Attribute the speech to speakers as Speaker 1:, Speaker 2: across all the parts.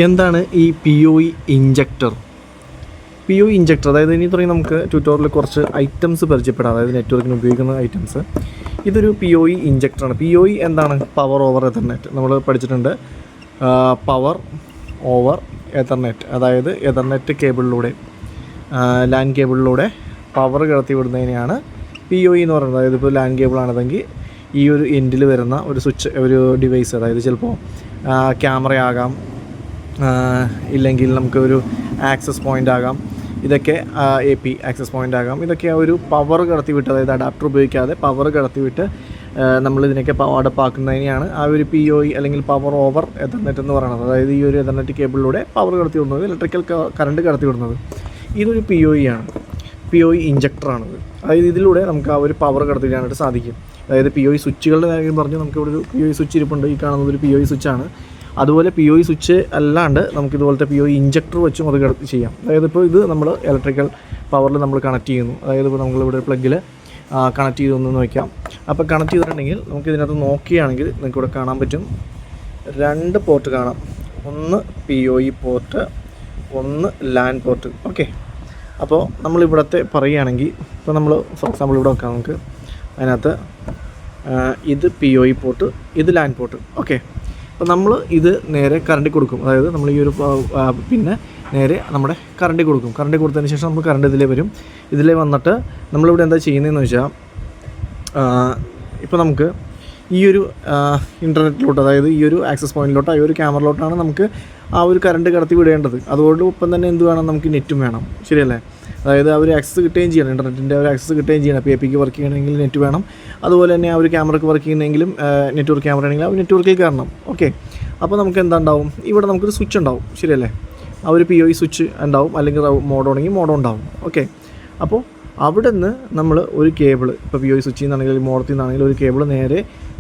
Speaker 1: എന്താണ് ഈ POE injector? POE injector അതായത് ഇനി തുടങ്ങി നമുക്ക് ട്യൂട്ടോറിയലിൽ കുറച്ച് ഐറ്റംസ് പരിചയപ്പെടാം, അതായത് നെറ്റ്വർക്കിന് ഉപയോഗിക്കുന്ന ഐറ്റംസ്. ഇതൊരു POE ഇഞ്ചക്ടറാണ്. POE എന്താണ്? Power over Ethernet. നമ്മൾ പഠിച്ചിട്ടുണ്ട് പവർ ഓവർ എതർനെറ്റ്, അതായത് എതർനെറ്റ് കേബിളിലൂടെ ലാൻ കേബിളിലൂടെ പവർ കടത്തി വിടുന്നതിനെയാണ് POE എന്ന് പറയുന്നത്. അതായത് ഇപ്പോൾ ലാൻ കേബിളാണെങ്കിൽ ഈ ഒരു എൻഡിൽ വരുന്ന ഒരു സ്വിച്ച്, ഒരു ഡിവൈസ്, അതായത് ചിലപ്പോൾ ക്യാമറയാകാം, ഇല്ലെങ്കിൽ നമുക്ക് ഒരു ആക്സസ് പോയിൻ്റ് ആകാം, ഇതൊക്കെ AP ആക്സസ് പോയിൻ്റ് ആകാം. ഇതൊക്കെ ഒരു പവർ കടത്തി വിട്ട്, അതായത് അഡാപ്റ്റർ ഉപയോഗിക്കാതെ പവർ കടത്തി വിട്ട് നമ്മളിതിനൊക്കെ അടപ്പാക്കുന്നതിനെയാണ് ആ ഒരു POE അല്ലെങ്കിൽ പവർ ഓവർ എതർനെറ്റ് എന്ന് പറയുന്നത്. അതായത് ഈ ഒരു എതർനെറ്റ് കേബിളിലൂടെ പവർ കടത്തി വിടുന്നത്, ഇലക്ട്രിക്കൽ കറണ്ട് കടത്തി വിടുന്നത്. ഇതൊരു POE ആണ്, POE ഇഞ്ചക്ടറാണിത്. അതായത് ഇതിലൂടെ നമുക്ക് ആ ഒരു പവർ കടത്തിക്കാനായിട്ട് സാധിക്കും. അതായത് POE സ്വിച്ചുകളുടെ കാര്യം പറഞ്ഞ് നമുക്കിവിടെ ഒരു POE സ്വിച്ച് ഇരിപ്പുണ്ട്. ഈ കാണുന്നത് ഒരു POE സ്വിച്ചാണ്. അതുപോലെ POE സ്വിച്ച് അല്ലാണ്ട് നമുക്കിതുപോലത്തെ POE ഇഞ്ചക്ടർ വെച്ചും അത് കടത്തി ചെയ്യാം. അതായത് ഇപ്പോൾ ഇത് നമ്മൾ ഇലക്ട്രിക്കൽ പവറിൽ നമ്മൾ കണക്ട് ചെയ്യുന്നു. അതായത് ഇപ്പോൾ നമ്മളിവിടെ പ്ലഗിൽ കണക്ട് ചെയ്തൊന്ന് വയ്ക്കാം. അപ്പോൾ കണക്ട് ചെയ്തിട്ടുണ്ടെങ്കിൽ നമുക്ക് ഇതിനകത്ത് നോക്കുകയാണെങ്കിൽ നിങ്ങൾക്കിവിടെ കാണാൻ പറ്റും, 2 പോർട്ട് കാണാം. ഒന്ന് POE പോർട്ട്, ഒന്ന് ലാൻ പോർട്ട്. ഓക്കെ, അപ്പോൾ നമ്മളിവിടത്തെ പറയുകയാണെങ്കിൽ ഇപ്പോൾ നമ്മൾ ഫോർ എക്സാമ്പിൾ ഇവിടെ വെക്കാം നമുക്ക്. അതിനകത്ത് ഇത് POE പോർട്ട്, ഇത് ലാൻ പോർട്ട്. ഓക്കെ, അപ്പോൾ നമ്മൾ ഇത് നേരെ കറണ്ട് കൊടുക്കും. അതായത് നമ്മൾ ഈ ഒരു പിന്നെ നേരെ നമ്മുടെ കറണ്ട് കൊടുക്കും. കറണ്ട് കൊടുത്തതിന് ശേഷം നമുക്ക് കറണ്ട് ഇതിലേ വരും. ഇതിലേ വന്നിട്ട് നമ്മളിവിടെ എന്താ ചെയ്യുന്നതെന്ന് വെച്ചാൽ, ഇപ്പോൾ നമുക്ക് ഈ ഒരു ഇൻ്റർനെറ്റിലോട്ട്, അതായത് ഈ ഒരു ആക്സസ് പോയിൻറ്റിലോട്ട്, ഈ ഒരു ക്യാമറയിലോട്ടാണ് നമുക്ക് ആ ഒരു കറണ്ട് കടത്തി വിടേണ്ടത്. അതുകൊണ്ട് ഒപ്പം തന്നെ എന്ത് വേണം, നമുക്ക് നെറ്റും വേണം. ശരിയല്ലേ? അതായത് ആ ഒരു ആക്സസ് കിട്ടുകയും ചെയ്യണം, ഇൻ്റർനെറ്റിൻ്റെ ഒരു ആക്സസ് കിട്ടുകയും ചെയ്യണം. അപ്പോൾ APക്ക് വർക്ക് ചെയ്യണമെങ്കിൽ നെറ്റ് വേണം. അതുപോലെ തന്നെ ആ ഒരു ക്യാമറയ്ക്ക് വർക്ക് ചെയ്യുന്നെങ്കിലും നെറ്റ്വർക്ക് ക്യാമറ ആണെങ്കിൽ ആ നെറ്റ്വർക്കിൽ കയറണം. ഓക്കെ, അപ്പോൾ നമുക്ക് എന്താണ്ടാവും, ഇവിടെ നമുക്കൊരു സ്വിച്ച് ഉണ്ടാവും. ശരിയല്ലേ? ആ ഒരു POE സ്വിച്ച് ഉണ്ടാവും, അല്ലെങ്കിൽ മോഡോ ആണെങ്കിൽ മോഡോ ഉണ്ടാവും. ഓക്കെ, അപ്പോൾ അവിടെ നിന്ന് നമ്മൾ ഒരു കേബിൾ, ഇപ്പോൾ POE സ്വിച്ചിൽ നിന്നാണെങ്കിൽ മോഡത്തിൽ നിന്നാണെങ്കിൽ ഒരു കേബിൾ നേരെ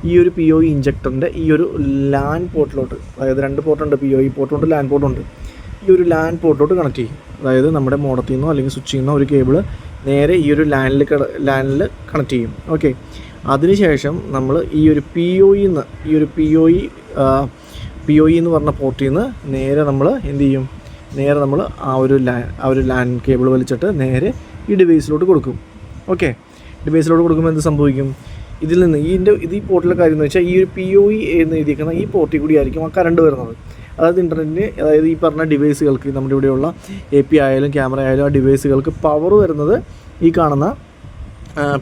Speaker 1: ഈ ഒരു POE ഇഞ്ചക്ടറിൻ്റെ ഈ ഒരു ലാൻ പോർട്ടിലോട്ട്, അതായത് 2 പോർട്ടുണ്ട്, POE പോർട്ടുണ്ട്, ലാൻ പോർട്ടുണ്ട്. ഈ ഒരു ലാൻ പോർട്ടിലോട്ട് കണക്ട് ചെയ്യും. അതായത് നമ്മുടെ മോഡത്തിൽ നിന്നോ അല്ലെങ്കിൽ സ്വിച്ചിൽ നിന്നോ ഒരു കേബിൾ നേരെ ഈ ഒരു ലാനിൽ കണക്ട് ചെയ്യും. ഓക്കെ, അതിനുശേഷം നമ്മൾ ഈ ഒരു POE എന്ന് പറഞ്ഞ പോർട്ടിൽ നിന്ന് നേരെ നമ്മൾ എന്ത് ചെയ്യും, നേരെ നമ്മൾ ആ ഒരു ലാൻ കേബിൾ വലിച്ചിട്ട് നേരെ ഈ ഡിവൈസിലോട്ട് കൊടുക്കും. ഓക്കെ, ഡിവൈസിലോട്ട് കൊടുക്കുമ്പോൾ എന്ത് സംഭവിക്കും, ഇതിൽ നിന്ന് ഈ പോർട്ടിലെ കാര്യം എന്ന് വെച്ചാൽ ഈ ഒരു POE എന്ന് എഴുതിയിരിക്കുന്ന ഈ പോർട്ടിൽ കൂടി ആയിരിക്കും ആ കറണ്ട് വരുന്നത്. അതായത് ഇൻ്റർനെറ്റിന്, അതായത് ഈ പറഞ്ഞ ഡിവൈസുകൾക്ക്, നമ്മുടെ ഇവിടെയുള്ള AP ആയാലും ക്യാമറ ആയാലും ആ ഡിവൈസുകൾക്ക് പവർ വരുന്നത് ഈ കാണുന്ന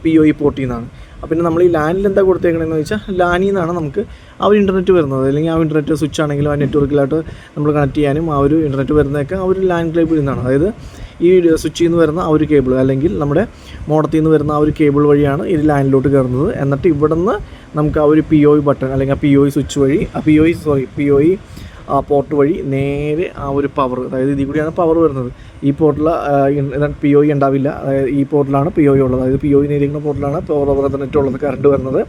Speaker 1: POE പോർട്ടിൽ നിന്നാണ്. പിന്നെ നമ്മൾ ഈ ലാനിൽ എന്താ കൊടുത്തേക്കണമെന്ന് വെച്ചാൽ, ലാനിൽ നിന്നാണ് നമുക്ക് ആ ഒരു ഇൻ്റർനെറ്റ് വരുന്നത്. അല്ലെങ്കിൽ ആ ഇൻ്റർനെറ്റ് സ്വിച്ച് ആണെങ്കിലും ആ നെറ്റ്വർക്കിലായിട്ട് നമ്മൾ കണക്ട് ചെയ്യാനും ആ ഒരു ഇൻ്റർനെറ്റ് വരുന്നതൊക്കെ ആ ഒരു ലാൻ കേബിളിൽ നിന്നാണ്. അതായത് ഈ സ്വിച്ചിൽ നിന്ന് വരുന്ന ആ ഒരു കേബിൾ, അല്ലെങ്കിൽ നമ്മുടെ മോഡത്തിൽ നിന്ന് വരുന്ന ആ ഒരു കേബിൾ വഴിയാണ് ഈ ലാനിലോട്ട് കയറുന്നത്. എന്നിട്ട് ഇവിടെ നിന്ന് നമുക്ക് ആ ഒരു POE ബട്ടൺ, അല്ലെങ്കിൽ ആ POE സ്വിച്ച് വഴി, POE പോർട്ട് വഴി നേരെ ആ ഒരു പവർ, അതായത് ഇതിൽ കൂടിയാണ് പവർ വരുന്നത്. ഈ പോർട്ടിൽ POE ഉണ്ടാവില്ല. അതായത് ഈ പോർട്ടിലാണ് POE ഉള്ളത്. അതായത് POE നേരിടുന്ന പോർട്ടിലാണ് പവർ ഓവർ എതർനെറ്റ് ഉള്ളത്, കറണ്ട് വരുന്നത്.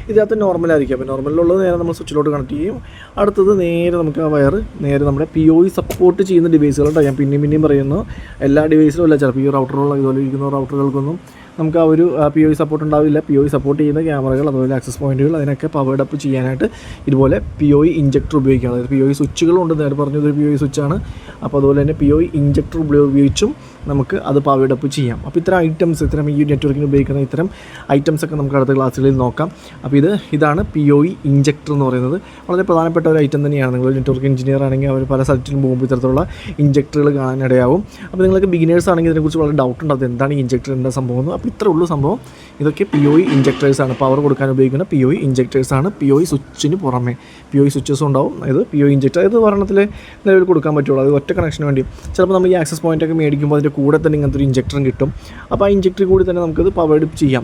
Speaker 1: ഇതിനകത്ത് നോർമലായിരിക്കും. അപ്പോൾ നോർമലിലുള്ളത് നേരെ നമ്മൾ സ്വിച്ചിലോട്ട് കണക്ട് ചെയ്യും. അടുത്തത് നേരെ നമുക്ക് ആ വയർ നേരെ നമ്മുടെ POE സപ്പോർട്ട് ചെയ്യുന്ന ഡിവൈസുകളുണ്ട്. ഞാൻ പിന്നെയും പറയുന്നു, എല്ലാ ഡിവൈസിലും അല്ല, ചിലപ്പോൾ ഈ റൗട്ടറുള്ള ഇതുപോലെ ഇരിക്കുന്ന റൗട്ടറുകൾക്കൊന്നും നമുക്ക് ആ ഒരു POE സപ്പോർട്ട് ഉണ്ടാവില്ല. POE സപ്പോർട്ട് ചെയ്യുന്ന ക്യാമറകൾ, അതുപോലെ ആക്സസ് പോയിൻറ്റുകൾ, അതിനൊക്കെ പവേർഡ് അപ്പ് ചെയ്യാനായിട്ട് ഇതുപോലെ POE ഇഞ്ചക്ടർ ഉപയോഗിക്കാം. അതായത് POE സ്വിച്ചുകളുണ്ട്, നേരെ പറഞ്ഞത് ഒരു POE സ്വിച്ചാണ്. അപ്പോൾ അതുപോലെ തന്നെ POE ഇഞ്ചക്ടർ ഉപയോഗിച്ചും നമുക്ക് അത് പവേർഡ് അപ്പ് ചെയ്യാം. അപ്പോൾ ഇത്തരം ഈ നെറ്റ്വർക്കിന് ഉപയോഗിക്കുന്ന ഇത്തരം ഐറ്റംസൊക്കെ നമുക്ക് അടുത്ത ക്ലാസ്സുകളിൽ നോക്കാം. അപ്പോൾ ഇതാണ് POE ഇഞ്ചക്ടർ എന്ന് പറയുന്നത്. വളരെ പ്രധാനപ്പെട്ട ഒരു ഐറ്റം തന്നെയാണ്. നിങ്ങൾ നെറ്റ്വർക്ക് എഞ്ചിനീയർ ആണെങ്കിൽ അവർ പല സ്ഥലത്തിനും പോകുമ്പോൾ ഇത്തരത്തിലുള്ള ഇഞ്ചക്ടറുകൾ കാണാനിടയാവും. അപ്പോൾ നിങ്ങൾക്ക് ബിഗിനേഴ്സ് ആണെങ്കിൽ ഇതിനെക്കുറിച്ച് വളരെ ഡൗട്ട് ഉണ്ട്, അത് എന്താണ് ഈ ഇഞ്ചക്ടർ, എന്താ സംഭവം. അപ്പോൾ ഇത്രേ ഉള്ളൂ സംഭവം. ഇതൊക്കെ POE ഇഞ്ചക്ടേഴ്സാണ്, പവർ കൊടുക്കാൻ ഉപയോഗിക്കുന്ന POE ഇഞ്ചക്ടേഴ്സാണ്. POE സ്വിച്ചിന് പുറമെ POE സ്വിച്ചസും ഉണ്ടാവും. ഇത് POE ഇഞ്ചക്ടർ ഇത് ഒരെണ്ണത്തിൽ നിലവിൽ കൊടുക്കാൻ പറ്റുള്ളൂ. അത് ഒറ്റ കണക്ഷന് വേണ്ടി. ചിലപ്പോൾ നമ്മൾ ഈ ആക്സസ് പോയിൻ്റൊക്കെ മേടിക്കുമ്പോൾ അതിൻ്റെ കൂടെ തന്നെ ഇങ്ങനത്തെ ഒരു ഇഞ്ചക്ടറും കിട്ടും. അപ്പോൾ ആ ഇഞ്ചക്ടറിൽ കൂടി തന്നെ നമുക്കത് പവേർഡ് ചെയ്യാം.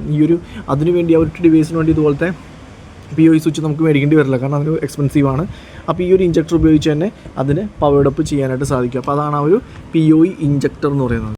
Speaker 1: അതിനുവേണ്ടി ആ ഒരു ഡിവൈസിന് വേണ്ടി ഇതുപോലത്തെ POE സ്വിച്ച് നമുക്ക് മേടിക്കേണ്ടി വരില്ല, കാരണം അതിന് എക്സ്പെൻസീവാണ്. അപ്പോൾ ഈ ഒരു ഇഞ്ചക്ടർ ഉപയോഗിച്ച് തന്നെ അതിന് പവേർഡ് അപ്പ് ചെയ്യാനായിട്ട് സാധിക്കും. അപ്പോൾ അതാണ് ആ ഒരു POE ഇഞ്ചക്ടർ എന്ന് പറയുന്നത്.